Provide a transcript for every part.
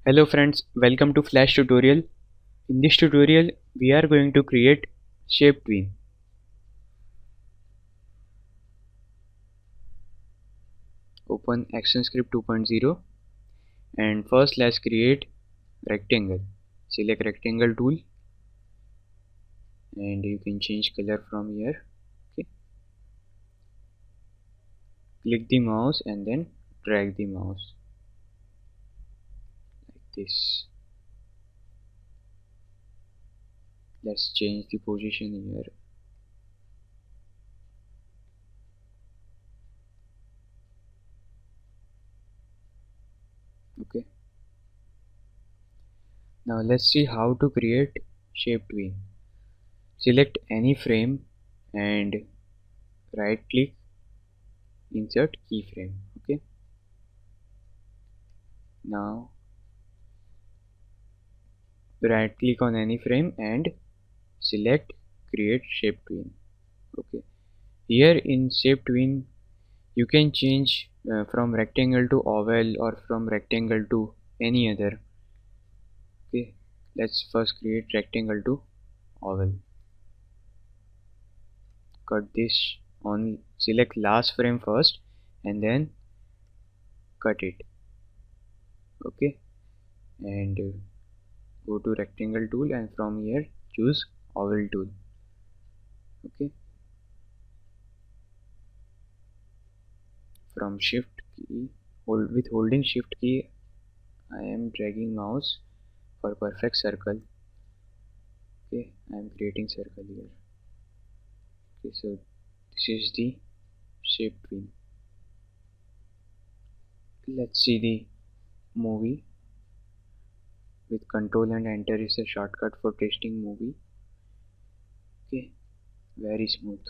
Hello friends, welcome to Flash tutorial. In this tutorial, we are going to create Shape-tween. Open ActionScript 2.0 and first let's create rectangle. Select rectangle tool and you can change color from here. Okay. Click the mouse and then drag the mouse like this. Let's change the position here. Okay. Now let's see how to create Shape-tween. Select any frame and right click, insert keyframe. Okay. Now right click on any frame and select create Shape-tween. Okay. Here in Shape-tween you can change from rectangle to oval or from rectangle to any other. Okay. Let's first create rectangle to oval. Cut this on, select last frame first and then cut it. Okay. And go to rectangle tool and from here choose oval tool. Okay. From shift key, with holding shift key I am dragging mouse for perfect circle. Okay, I am creating circle here. Okay, so this is the Shape-tween. Let's see the movie. With control and enter is a shortcut for testing movie. Okay, very smooth.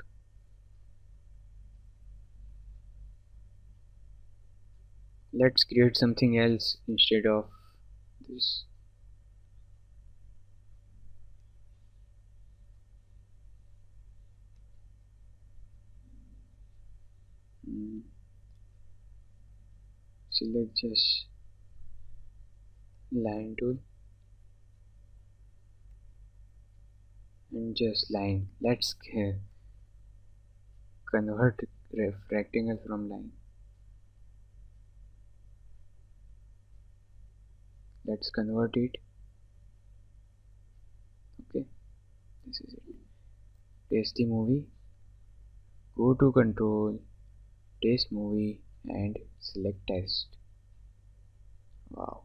Let's create something else instead of this. Select just line tool and just line. Let's convert rectangle from line. Let's convert it. Okay, this is it. Paste the movie. Go to control, taste movie and select test. Wow.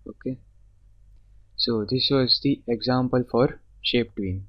Okay. So this was the example for Shape-tween.